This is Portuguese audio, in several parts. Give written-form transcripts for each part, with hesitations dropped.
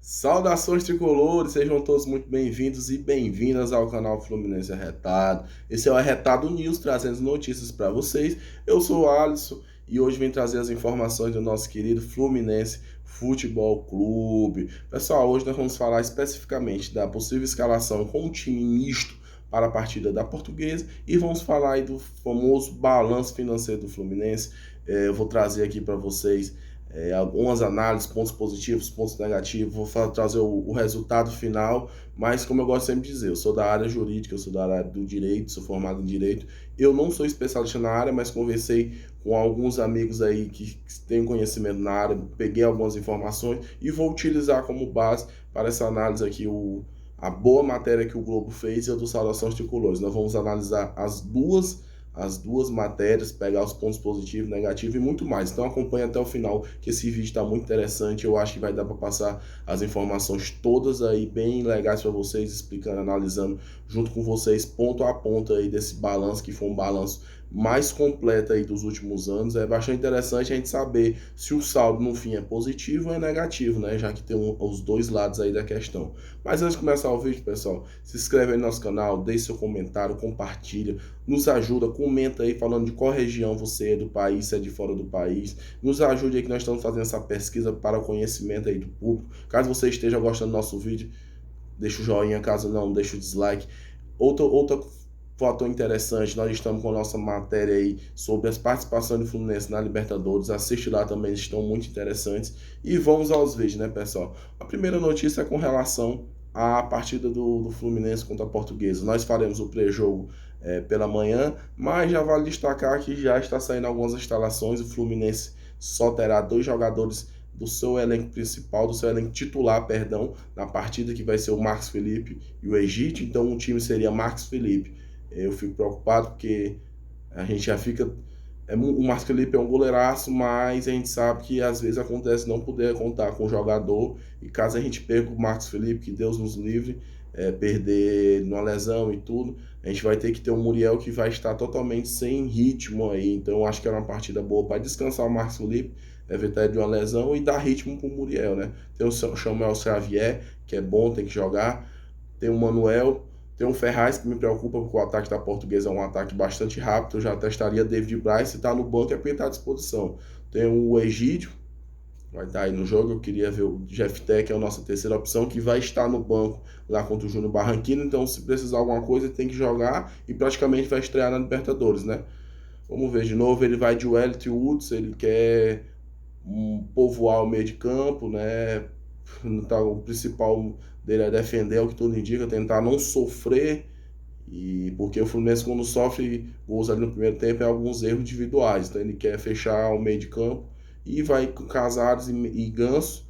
Saudações tricolores, sejam todos muito bem-vindos e bem-vindas ao canal Fluminense Arretado. Esse é o Arretado News, trazendo notícias para vocês. Eu sou o Alisson e hoje vim trazer as informações do nosso querido Fluminense Futebol Clube. Pessoal, hoje nós vamos falar especificamente da possível escalação com um time misto para a partida da Portuguesa e vamos falar aí do famoso balanço financeiro do Fluminense. Eu vou trazer aqui para vocês algumas análises, pontos positivos, pontos negativos, vou trazer o resultado final, mas como eu gosto sempre de dizer, eu sou da área jurídica, eu sou da área do direito, sou formado em direito, eu não sou especialista na área, mas conversei com alguns amigos aí que têm conhecimento na área, peguei algumas informações e vou utilizar como base para essa análise aqui a boa matéria que o Globo fez e a do Saudações Tricolores. Nós vamos analisar as duas matérias, pegar os pontos positivos, negativos e muito mais. Então acompanhe até o final, que esse vídeo está muito interessante. Eu acho que vai dar para passar as informações todas aí bem legais para vocês, explicando, analisando junto com vocês ponto a ponto aí desse balanço, que foi um balanço mais completo aí dos últimos anos. É bastante interessante a gente saber se o saldo no fim é positivo ou é negativo, né? Já que tem os dois lados aí da questão. Mas antes de começar o vídeo, pessoal, se inscreve aí no nosso canal, deixe seu comentário, compartilha, nos ajuda, comenta aí falando de qual região você é do país, se é de fora do país. Nos ajude aí que nós estamos fazendo essa pesquisa para o conhecimento aí do público. Caso você esteja gostando do nosso vídeo, deixa o joinha, caso não, deixa o dislike. Outra fator interessante, nós estamos com a nossa matéria aí sobre as participações do Fluminense na Libertadores. Assiste lá também, eles estão muito interessantes. E vamos aos vídeos, né, pessoal? A primeira notícia é com relação à partida do Fluminense contra a Portuguesa. Nós faremos o pré-jogo pela manhã, mas já vale destacar que já está saindo algumas instalações. O Fluminense só terá dois jogadores do seu elenco principal, do seu elenco titular, perdão, na partida, que vai ser o Marcos Felipe e o Egídio. Então o time seria Marcos Felipe. Eu fico preocupado porque a gente já fica... O Marcos Felipe é um goleiraço, mas a gente sabe que às vezes acontece não poder contar com o jogador, e caso a gente perca o Marcos Felipe, que Deus nos livre, perder numa lesão e tudo, a gente vai ter que ter um Muriel que vai estar totalmente sem ritmo aí. Então eu acho que era uma partida boa para descansar o Marcos Felipe, evitar ele de uma lesão e dar ritmo para o Muriel, né? Tem o Samuel Xavier, que é bom, tem que jogar, tem o Manuel, tem um Ferraz que me preocupa, porque o ataque da Portuguesa é um ataque bastante rápido. Eu já testaria David Braz, se está no banco é porque está à disposição. Tem o Egídio, vai estar aí no jogo. Eu queria ver o Jeff Tech, que é a nossa terceira opção, que vai estar no banco lá contra o Júnior Barranquilla. Então, se precisar alguma coisa, ele tem que jogar e praticamente vai estrear na Libertadores, né? Vamos ver de novo. Ele vai de Wellington Woods, ele quer povoar o meio de campo, né? O principal dele é defender, é o que tudo indica, tentar não sofrer. E porque o Fluminense, quando sofre gols ali no primeiro tempo, é alguns erros individuais. Então ele quer fechar o meio de campo e vai com Casares e Ganso.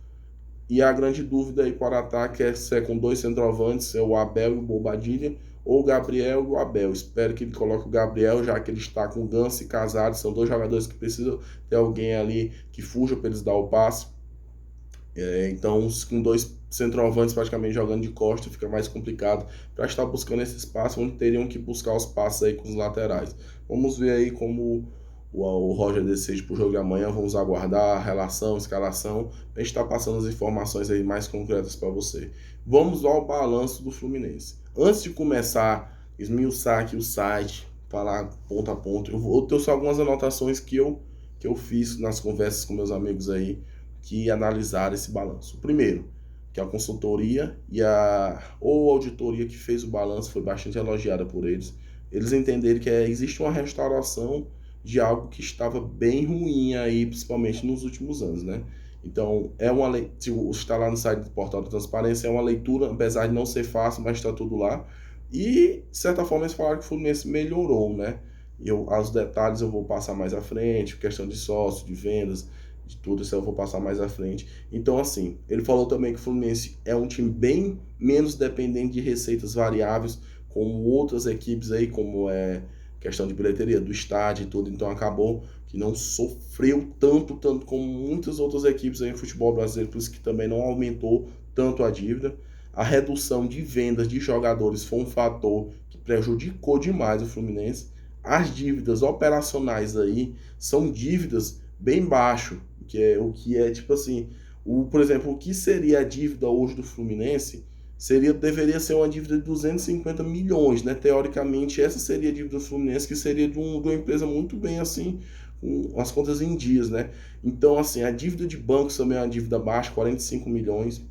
E a grande dúvida aí para o ataque é se é com dois centroavantes, é o Abel e o Bobadilha, ou o Gabriel e o Abel. Espero que ele coloque o Gabriel, já que ele está com Ganso e Casares. São dois jogadores que precisam ter alguém ali que fuja para eles dar o passe. Então, com dois centroavantes praticamente jogando de costa, fica mais complicado para estar buscando esse espaço, onde teriam que buscar os passos aí com os laterais. Vamos ver aí como o Roger decide para o jogo de amanhã. Vamos aguardar a relação, a escalação, para a gente estar passando as informações aí mais concretas para você. Vamos ao balanço do Fluminense. Antes de começar, esmiuçar aqui o site, falar ponto a ponto, eu vou ter só algumas anotações que eu fiz nas conversas com meus amigos aí, que analisaram esse balanço. O primeiro, que a consultoria ou auditoria que fez o balanço foi bastante elogiada por eles. Eles entenderam que existe uma restauração de algo que estava bem ruim aí, principalmente nos últimos anos, né? Então, se está lá no site do Portal da Transparência, é uma leitura, apesar de não ser fácil, mas está tudo lá. E, de certa forma, eles falaram que o Fluminense melhorou, né? Os detalhes eu vou passar mais à frente, questão de sócio, de vendas, de tudo isso eu vou passar mais à frente. Então, assim, ele falou também que o Fluminense é um time bem menos dependente de receitas variáveis, como outras equipes aí, como questão de bilheteria do estádio e tudo. Então, acabou que não sofreu tanto como muitas outras equipes aí no futebol brasileiro, por isso que também não aumentou tanto a dívida. A redução de vendas de jogadores foi um fator que prejudicou demais o Fluminense. As dívidas operacionais aí são dívidas bem baixo, o que é tipo assim, Por exemplo, o que seria a dívida hoje do Fluminense deveria ser uma dívida de 250 milhões, né? Teoricamente, essa seria a dívida do Fluminense, que seria de uma empresa muito bem assim, com as contas em dias, né? Então, assim, a dívida de bancos também é uma dívida baixa, 45 milhões.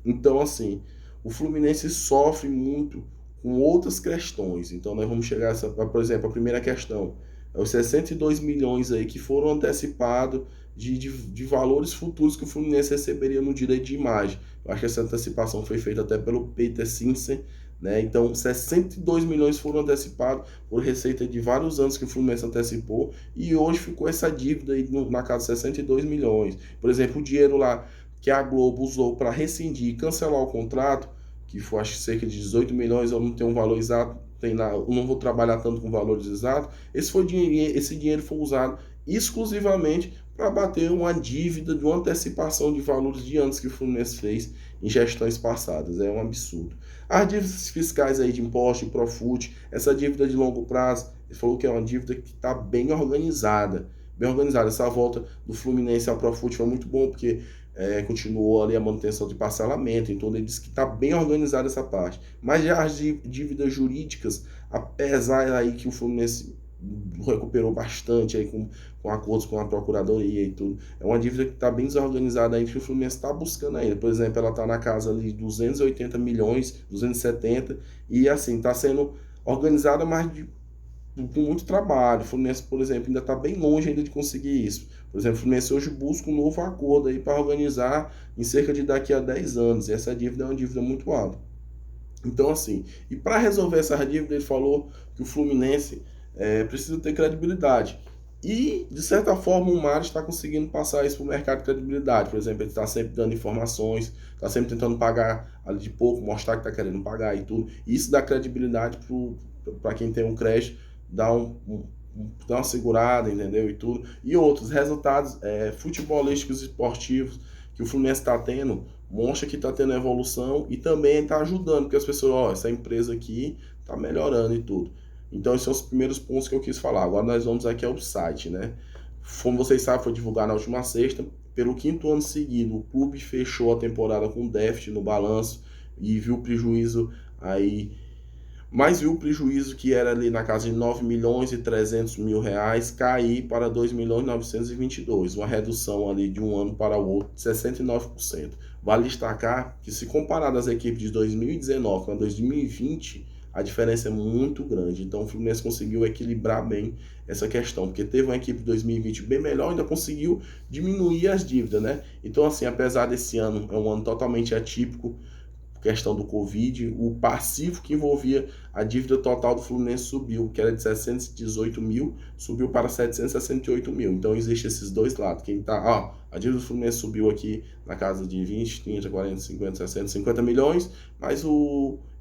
Então, assim, o Fluminense sofre muito com outras questões. Então, nós vamos chegar, por exemplo, a primeira questão, é os 62 milhões aí que foram antecipados de valores futuros que o Fluminense receberia no direito de imagem. Eu acho que essa antecipação foi feita até pelo Peter Sincer, né? Então, 62 milhões foram antecipados por receita de vários anos que o Fluminense antecipou, e hoje ficou essa dívida aí na casa de 62 milhões. Por exemplo, o dinheiro lá que a Globo usou para rescindir e cancelar o contrato, que foi acho que cerca de 18 milhões, eu não tenho um valor exato, eu não vou trabalhar tanto com valores exatos, esse dinheiro foi usado exclusivamente para bater uma dívida de uma antecipação de valores de anos que o Fluminense fez em gestões passadas. É um absurdo. As dívidas fiscais aí de imposto e Profut, essa dívida de longo prazo, ele falou que é uma dívida que está bem organizada. Bem organizada. Essa volta do Fluminense ao Profut foi muito bom, porque continuou ali a manutenção de parcelamento, então ele disse que está bem organizada essa parte. Mas já as dívidas jurídicas, apesar aí que o Fluminense recuperou bastante aí com acordos com a Procuradoria e tudo. É uma dívida que está bem desorganizada ainda, que o Fluminense está buscando ainda. Por exemplo, ela está na casa ali de 280 milhões, 270, e assim, está sendo organizada, mas com muito trabalho. O Fluminense, por exemplo, ainda está bem longe ainda de conseguir isso. Por exemplo, o Fluminense hoje busca um novo acordo aí para organizar em cerca de daqui a 10 anos, e essa dívida é uma dívida muito alta. Então, assim, e para resolver essa dívida, ele falou que o Fluminense precisa ter credibilidade. E, de certa forma, o Mário está conseguindo passar isso para o mercado de credibilidade. Por exemplo, ele está sempre dando informações, está sempre tentando pagar ali de pouco, mostrar que está querendo pagar e tudo. E isso dá credibilidade para quem tem um crédito, dá uma segurada, entendeu? E tudo. E outros resultados futebolísticos e esportivos que o Fluminense está tendo, mostra que está tendo evolução e também está ajudando, porque as pessoas, essa empresa aqui está melhorando e tudo. Então, esses são os primeiros pontos que eu quis falar. Agora nós vamos aqui ao site, né? Como vocês sabem, foi divulgado na última sexta. Pelo 5º ano seguido, o clube fechou a temporada com déficit no balanço e viu prejuízo aí, mas viu o prejuízo que era ali na casa de 9 milhões e 300 mil reais cair para 2 milhões e 922, uma redução ali de um ano para o outro de 69%. Vale destacar que, se comparado às equipes de 2019 com a 2020, a diferença é muito grande. Então o Fluminense conseguiu equilibrar bem essa questão, porque teve uma equipe de 2020 bem melhor, ainda conseguiu diminuir as dívidas, né? Então, assim, apesar desse ano é um ano totalmente atípico, questão do Covid, o passivo que envolvia a dívida total do Fluminense subiu, que era de 718 mil, subiu para 768 mil. Então, existem esses dois lados. Quem tá, a dívida do Fluminense subiu aqui na casa de 20, 30, 40, 50, 60, 50 milhões,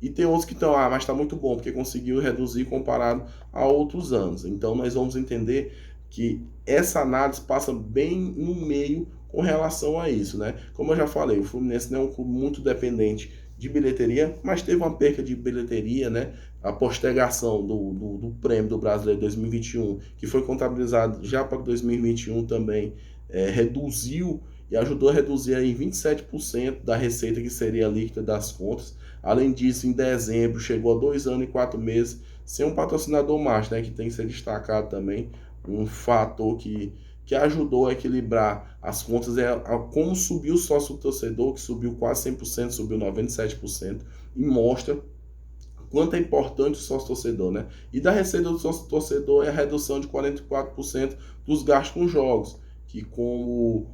e tem outros que estão, mas está muito bom, porque conseguiu reduzir comparado a outros anos. Então, nós vamos entender que essa análise passa bem no meio com relação a isso, né? Como eu já falei, o Fluminense não é um clube muito dependente de bilheteria, mas teve uma perca de bilheteria, né? A postergação do prêmio do Brasileiro 2021, que foi contabilizado já para 2021 também, reduziu e ajudou a reduzir aí 27% da receita que seria líquida das contas. Além disso, em dezembro, chegou a 2 anos e 4 meses sem um patrocinador master, né? Que tem que ser destacado também, um fator que ajudou a equilibrar as contas, como subiu o sócio-torcedor, que subiu quase 100%, subiu 97%, e mostra quanto é importante o sócio-torcedor, né? E da receita do sócio-torcedor é a redução de 44% dos gastos com jogos, que como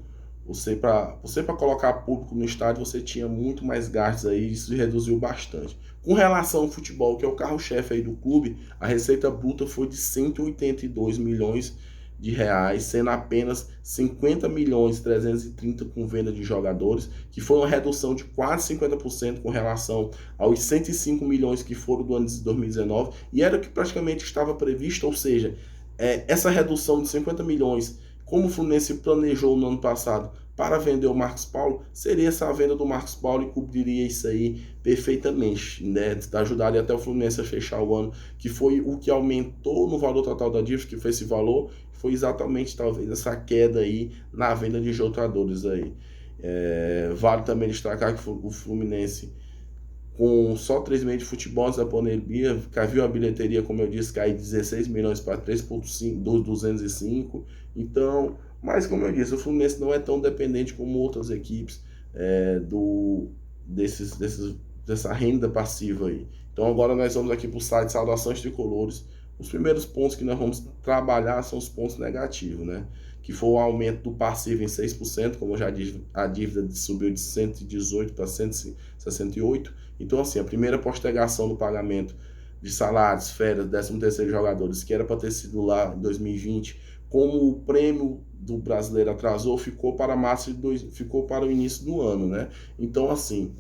você para colocar público no estádio, você tinha muito mais gastos aí, isso reduziu bastante. Com relação ao futebol, que é o carro-chefe aí do clube, a receita bruta foi de 182 milhões de reais, sendo apenas 50 milhões 330 com venda de jogadores, que foi uma redução de quase 50% com relação aos 105 milhões que foram do ano de 2019, e era o que praticamente estava previsto, ou seja, essa redução de 50 milhões, como o Fluminense planejou no ano passado para vender o Marcos Paulo, seria essa venda do Marcos Paulo e cobriria isso aí perfeitamente, né? Ajudaria até o Fluminense a fechar o ano, que foi o que aumentou no valor total da dívida, que foi esse valor, foi exatamente talvez essa queda aí na venda de jogadores aí. Vale também destacar que o Fluminense, com só 3 meses de futebol antes da pandemia, viu a bilheteria, como eu disse, cair de 16 milhões para 3,5, 205. Então, mas como eu disse, o Fluminense não é tão dependente como outras equipes dessa renda passiva aí. Então agora nós vamos aqui para o site Saudações Tricolores. Os primeiros pontos que nós vamos trabalhar são os pontos negativos, né? Que foi o aumento do passivo em 6%, como eu já disse, a dívida subiu de 118 para 168. Então, assim, a primeira postergação do pagamento de salários, férias, 13º jogadores, que era para ter sido lá em 2020, como o prêmio do brasileiro atrasou, ficou para o início do ano, né? Então, assim,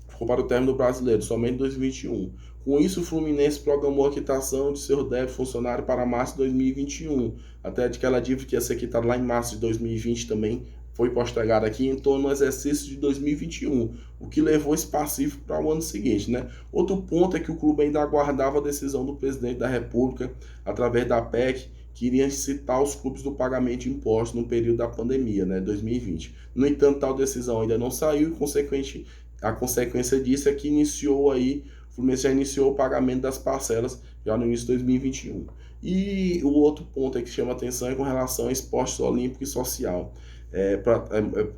ficou para o término do brasileiro, somente em 2021. Com isso, o Fluminense programou a quitação de seu débito funcionário para março de 2021. Até de aquela dívida que ia ser quitada lá em março de 2020 também foi postergada aqui em torno do exercício de 2021, o que levou esse passivo para o ano seguinte, né? Outro ponto é que o clube ainda aguardava a decisão do presidente da República, através da PEC, que iria incitar os clubes do pagamento de impostos no período da pandemia, né, 2020. No entanto, tal decisão ainda não saiu e, a consequência disso é que o Fluminense já iniciou o pagamento das parcelas já no início de 2021. E o outro ponto aí que chama atenção é com relação a esportes olímpico e social. É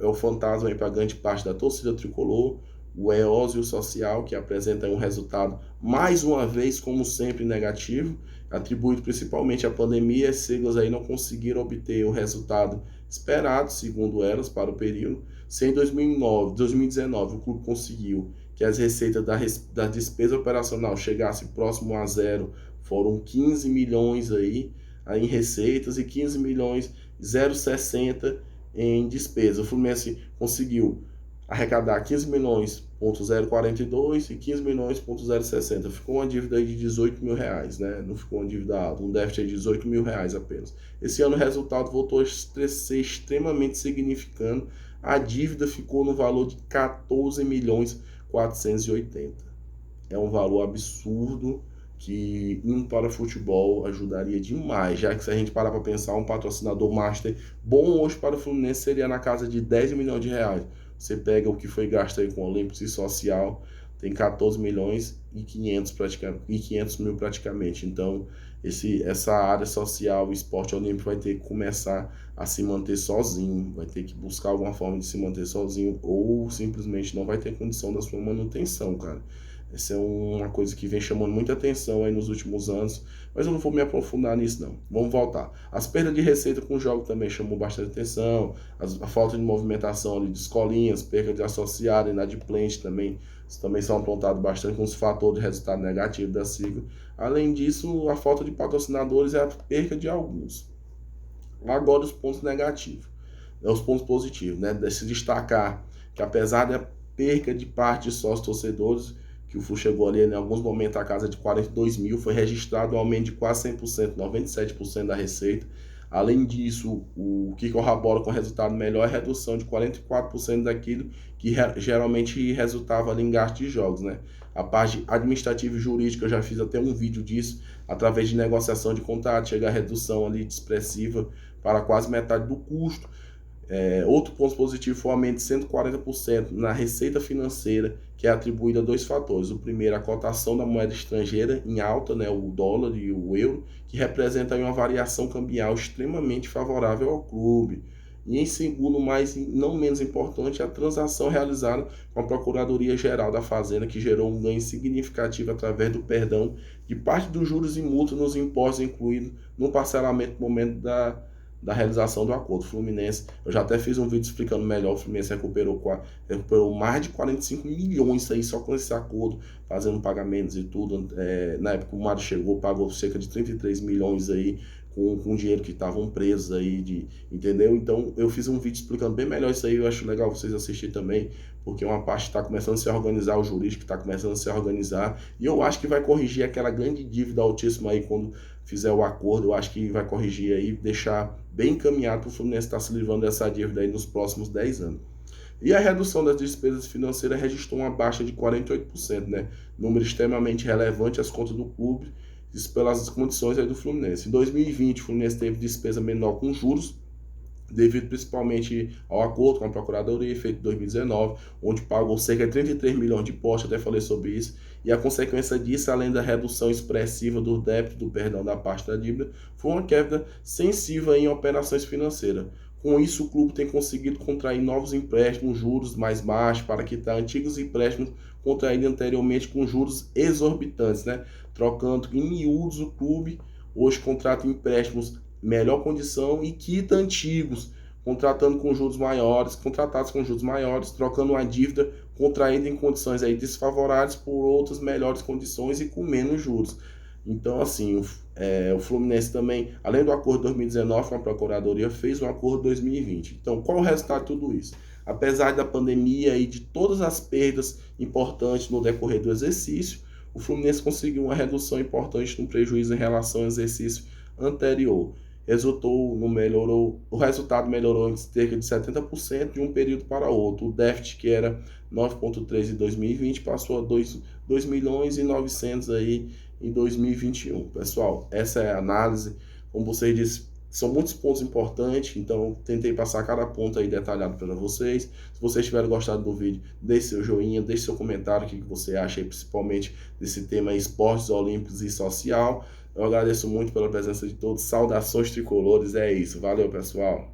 o fantasma aí para grande parte da torcida tricolor, o eósio social, que apresenta um resultado, mais uma vez, como sempre, negativo, atribuído principalmente à pandemia. As siglas aí não conseguiram obter o resultado esperado, segundo elas, para o período. Se em 2019 o clube conseguiu que as receitas da despesa operacional chegassem próximo a zero, foram 15 milhões aí em receitas e 15 milhões 0,60 em despesa. O Fluminense conseguiu arrecadar 15 milhões 042 e 15 milhões 060. Ficou uma dívida aí de 18 mil reais, né? Não ficou uma dívida alta, um déficit de 18 mil reais apenas. Esse ano o resultado voltou a ser extremamente significante. A dívida ficou no valor de 14 milhões 480. É um valor absurdo que indo para futebol ajudaria demais, já que se a gente parar para pensar, um patrocinador master bom hoje para o Fluminense seria na casa de 10 milhões de reais. Você pega o que foi gasto aí com Olímpicos e Social, tem 14 milhões e 500 mil praticamente. Então, essa área social, o esporte olímpico vai ter que começar a se manter sozinho, vai ter que buscar alguma forma de se manter sozinho ou simplesmente não vai ter condição da sua manutenção, cara. Essa é uma coisa que vem chamando muita atenção aí nos últimos anos, mas eu não vou me aprofundar nisso não. Vamos voltar. As perdas de receita com o jogo também chamou bastante atenção, a falta de movimentação ali de escolinhas, perda de associado, inadimplente também são apontados bastante com os fatores de resultado negativo da sigla. Além disso, a falta de patrocinadores é a perca de alguns. Agora os pontos negativos, os pontos positivos, né? De se destacar que apesar da perca de parte de sócios torcedores, que o Flu chegou ali em alguns momentos a casa de 42 mil, foi registrado um aumento de quase 100%, 97% da receita. Além disso, o que corrobora com o resultado melhor é a redução de 44% daquilo que geralmente resultava ali em gasto de jogos, né? A parte administrativa e jurídica, eu já fiz até um vídeo disso, através de negociação de contrato, chega a redução ali expressiva para quase metade do custo. Outro ponto positivo foi o aumento de 140% na receita financeira, que é atribuída a dois fatores. O primeiro, a cotação da moeda estrangeira em alta, né, o dólar e o euro, que representa uma variação cambial extremamente favorável ao clube. E em segundo, mas não menos importante, a transação realizada com a Procuradoria-Geral da Fazenda, que gerou um ganho significativo através do perdão de parte dos juros e multas nos impostos incluídos no parcelamento no momento da realização do acordo. Fluminense, eu já até fiz um vídeo explicando melhor, o Fluminense recuperou mais de 45 milhões aí só com esse acordo, fazendo pagamentos e tudo. Na época o Mário chegou, pagou cerca de 33 milhões aí, com dinheiro que estavam presos aí, entendeu? Então eu fiz um vídeo explicando bem melhor isso aí, eu acho legal vocês assistirem também, porque uma parte está começando a se organizar, o jurídico está começando a se organizar, e eu acho que vai corrigir aquela grande dívida altíssima aí quando fizer o acordo. Eu acho que vai corrigir aí, deixar bem encaminhado para o Fluminense estar se livrando dessa dívida aí nos próximos 10 anos. E a redução das despesas financeiras registrou uma baixa de 48%, né? Número extremamente relevante às contas do clube, isso pelas condições aí do Fluminense. Em 2020, o Fluminense teve despesa menor com juros devido principalmente ao acordo com a Procuradoria feito em 2019, onde pagou cerca de 33 milhões de impostos, até falei sobre isso, e a consequência disso, além da redução expressiva do débito, do perdão da parte da dívida, foi uma queda sensível em operações financeiras. Com isso, o clube tem conseguido contrair novos empréstimos, juros mais baixos, para quitar antigos empréstimos contraídos anteriormente com juros exorbitantes, né? Trocando em miúdos, o clube hoje contrata empréstimos melhor condição e quita antigos, contratando com juros maiores, contratados com juros maiores, trocando uma dívida contraída em condições aí desfavoráveis por outras melhores condições e com menos juros. Então, assim, o Fluminense também, além do acordo de 2019 com a Procuradoria, fez um acordo de 2020. Então, qual o resultado de tudo isso? Apesar da pandemia e de todas as perdas importantes no decorrer do exercício, o Fluminense conseguiu uma redução importante no prejuízo em relação ao exercício anterior. O resultado melhorou em cerca de 70% de um período para outro. O déficit, que era 9,3 em 2020, passou a 2 milhões e 900 aí em 2021. Pessoal, essa é a análise. Como vocês disseram, são muitos pontos importantes, então tentei passar cada ponto aí detalhado para vocês. Se vocês tiverem gostado do vídeo, deixe seu joinha, deixe seu comentário, o que você acha aí, principalmente desse tema esportes olímpicos e social. Eu agradeço muito pela presença de todos. Saudações tricolores, é isso. Valeu, pessoal.